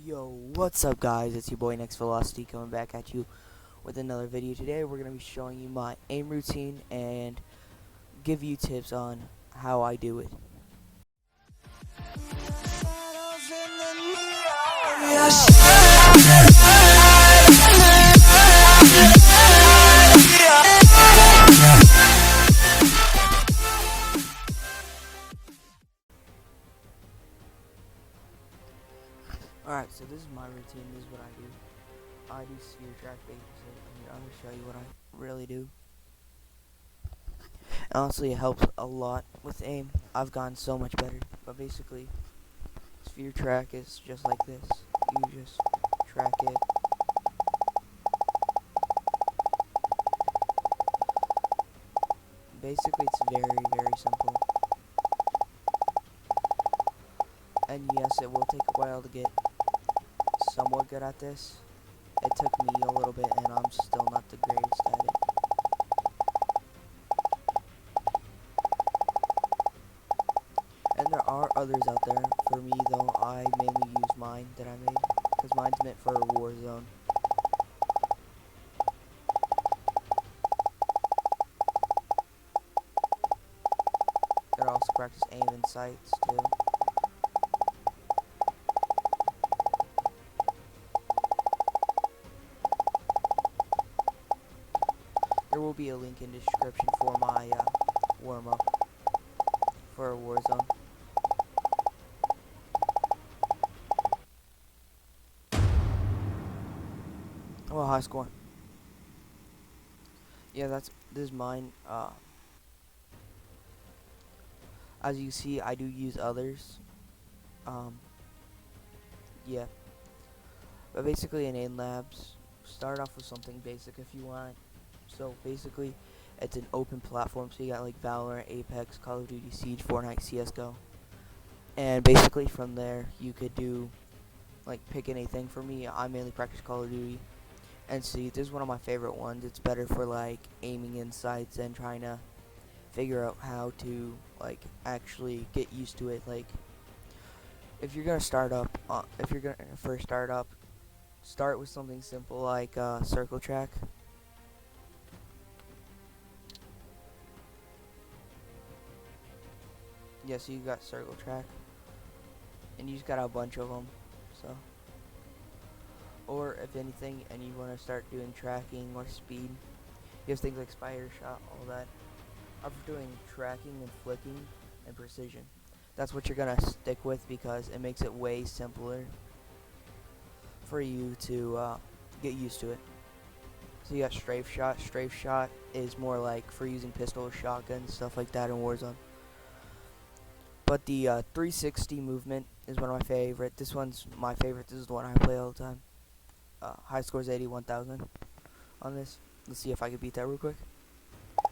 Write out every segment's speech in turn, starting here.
Yo, what's up guys? It's your boy Next Velocity coming back at you with another video. Today we're going to be showing you my aim routine and give you tips on how I do it. Alright, so this is my routine. This is what I do. I do sphere track basically. I'm going to show you what I really do. Honestly, it helps a lot with aim. I've gotten so much better. But basically, sphere track is just like this. You just track it. Basically, it's very, very simple. And yes, it will take a while to get somewhat good at this. It took me a little bit, and I'm still not the greatest at it. And there are others out there. For me, though, I mainly use mine that I made, because mine's meant for Warzone. Gotta also practice aim in sights, too. There will be a link in the description for my warm-up for Warzone. Oh, high score. Yeah, this is mine. As you see, I do use others. Yeah. But basically in AimLabs, start off with something basic if you want. So basically, it's an open platform, so you got like Valorant, Apex, Call of Duty, Siege, Fortnite, CSGO. And basically from there, you could do, like, pick anything. For me, I mainly practice Call of Duty. And see, this is one of my favorite ones. It's better for, like, aiming in sights and trying to figure out how to, like, actually get used to it. Like, if you're gonna first start up, start with something simple like circle track. Yes, you got circle track, and you just got a bunch of them. So, or if anything, and you want to start doing tracking or speed, you have things like spider shot, all that. I'm doing tracking and flicking and precision. That's what you're gonna stick with because it makes it way simpler for you to get used to it. So you got strafe shot. Strafe shot is more like for using pistol or shotgun, stuff like that in Warzone. But the 360 movement is one of my favorite. This one's my favorite. This is the one I play all the time. High score is 81,000 on this. Let's see if I can beat that real quick.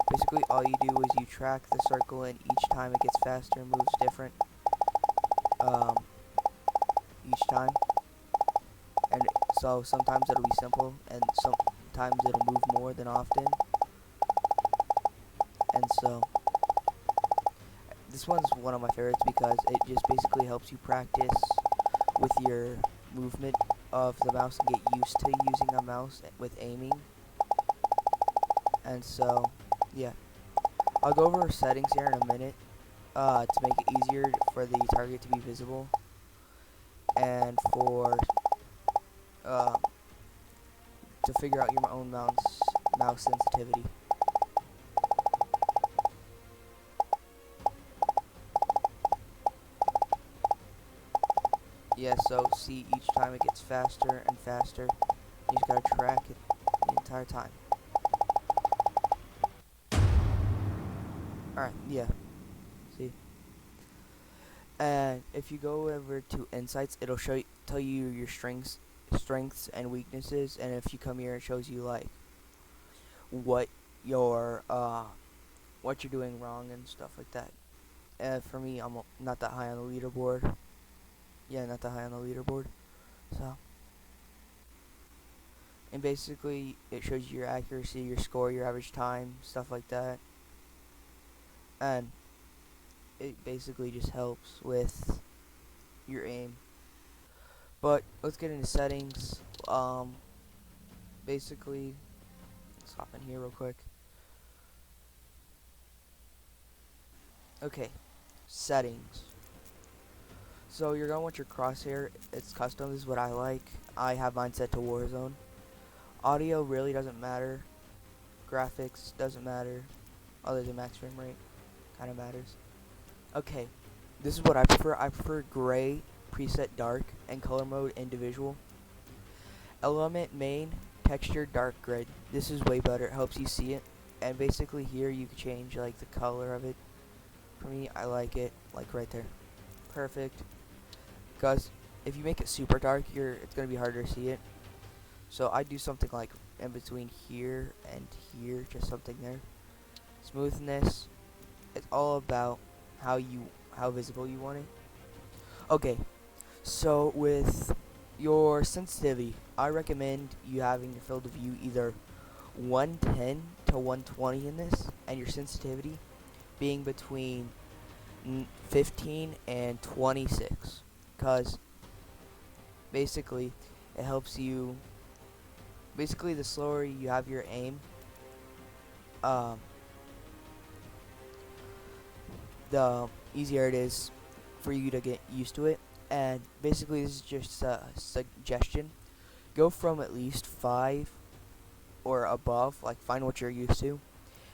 Basically, all you do is you track the circle, and each time it gets faster, moves different. Each time. And so sometimes it'll be simple, and sometimes it'll move more than often. And so this one's one of my favorites because it just basically helps you practice with your movement of the mouse and get used to using a mouse with aiming. And so, yeah. I'll go over settings here in a minute to make it easier for the target to be visible and for to figure out your own mouse sensitivity. Yeah, so see, each time it gets faster and faster. You just gotta track it the entire time. Alright, yeah. See? And if you go over to insights, it'll tell you your strengths and weaknesses, and if you come here, it shows you like what your what you're doing wrong and stuff like that. For me, I'm not that high on the leaderboard. Yeah, not that high on the leaderboard. So, and basically, it shows you your accuracy, your score, your average time, stuff like that. And it basically just helps with your aim. But let's get into settings. Basically, let's hop in here real quick. Okay, settings. So you're gonna want your crosshair. It's custom. This is what I like. I have mine set to Warzone. Audio really doesn't matter. Graphics doesn't matter. Other than max frame rate, kind of matters. Okay, this is what I prefer. I prefer gray, preset dark, and color mode individual. Element main, texture dark grid. This is way better. It helps you see it. And basically here you can change like the color of it. For me, I like it like right there. Perfect. Because if you make it super dark, it's gonna be harder to see it. So I do something like in between here and here, just something there. Smoothness. It's all about how visible you want it. Okay, so with your sensitivity, I recommend you having your field of view either 110 to 120 in this, and your sensitivity being between 15 and 26, because basically it helps you. Basically, the slower you have your aim, um, the easier it is for you to get used to it. And basically, this is just a suggestion. Go from at least 5 or above, like find what you're used to,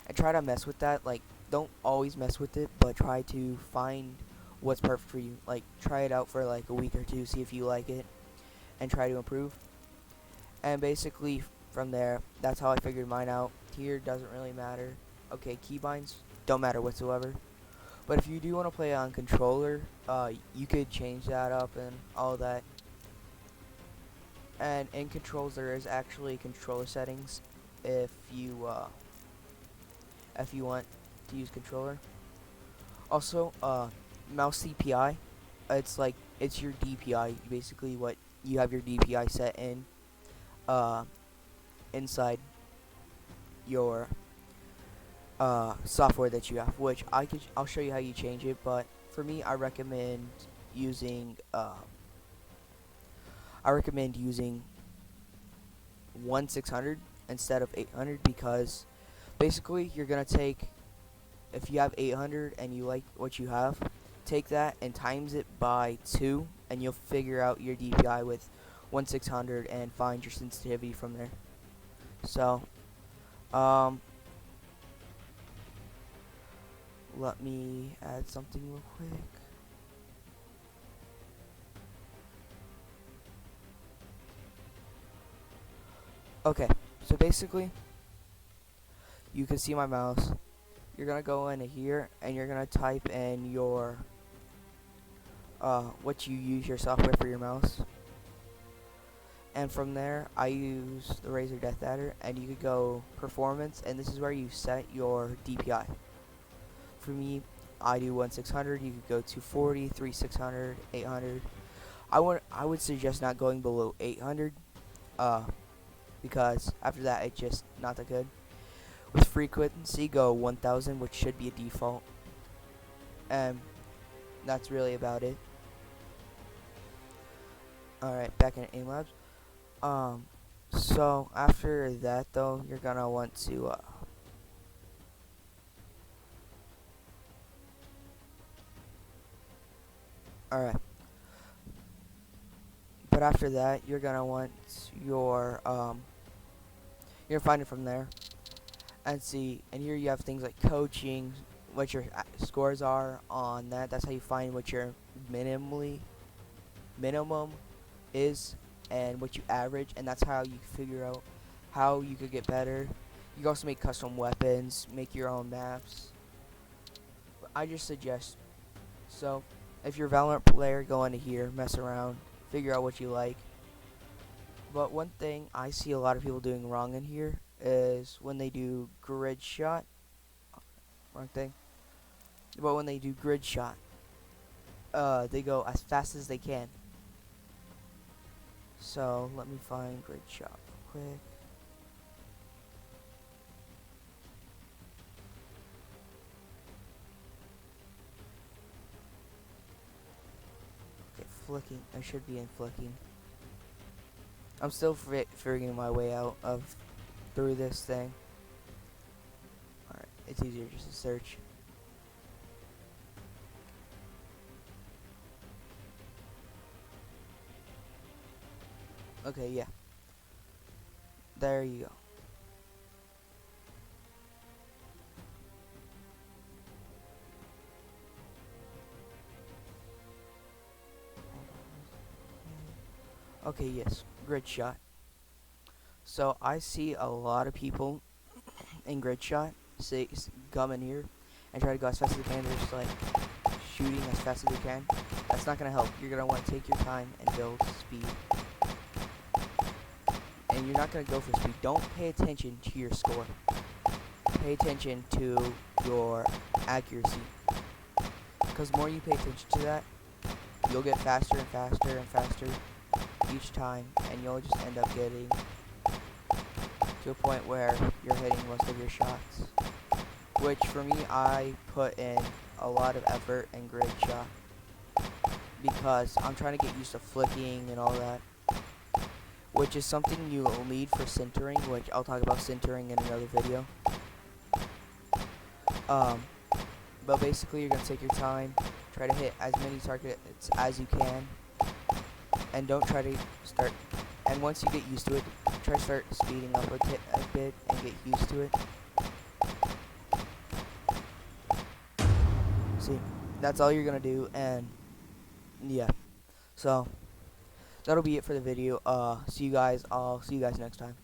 and try to mess with that. Like, don't always mess with it, but try to find what's perfect for you. Like, try it out for like a week or two, see if you like it, and try to improve. And basically, from there, that's how I figured mine out. Tier doesn't really matter. Okay, keybinds don't matter whatsoever. But if you do want to play on controller, you could change that up and all that. And in controls, there is actually controller settings if you want to use controller. Also, mouse CPI. It's your DPI. Basically, what you have your DPI set in inside your software that you have, which I'll show you how you change it. But for me, I recommend using 1600 instead of 800, because basically you're gonna take, if you have 800 and you like what you have, take that and times it by 2, and you'll figure out your DPI with 1600 and find your sensitivity from there. So let me add something real quick. Okay, so basically, you can see my mouse. You're gonna go into here and you're gonna type in your what you use your software for your mouse. And from there, I use the Razer Death Adder, and you could go performance, and this is where you set your DPI. For me, I do 1600. You could go 240, 3600, 800. I would suggest not going below 800, because after that it's just not that good. With frequency, go 1000, which should be a default, and that's really about it. Alright, back in AimLabs. So after that though, you're gonna want to alright. But after that, you're gonna want your you're gonna find it from there and see. And here you have things like coaching, what your scores are on that. That's how you find what your minimum is and what you average, and that's how you figure out how you could get better. You can also make custom weapons, make your own maps. But I just suggest, so if you're a Valorant player, go into here, mess around, figure out what you like. But one thing I see a lot of people doing wrong in here is when they do grid shot. Wrong thing. But when they do grid shot, they go as fast as they can. So let me find grid shot real quick. Okay, flicking. I should be in flicking. I'm still figuring my way out of through this thing. Alright, it's easier just to search. Okay, yeah. There you go. Okay, yes. Grid shot. So I see a lot of people in grid shot say come in here and try to go as fast as they can. They're just like shooting as fast as they can. That's not gonna help. You're gonna want to take your time and build speed. And you're not gonna go for speed. Don't pay attention to your score. Pay attention to your accuracy. Because the more you pay attention to that, you'll get faster and faster and faster each time, and you'll just end up getting to a point where you're hitting most of your shots. Which for me, I put in a lot of effort in grid shot because I'm trying to get used to flicking and all that, which is something you'll need for centering, which I'll talk about centering in another video. But basically you're going to take your time, try to hit as many targets as you can, and don't try to start, and once you get used to it, try to start speeding up a bit and get used to it. See, that's all you're going to do, and yeah, so that'll be it for the video. I'll see you guys next time.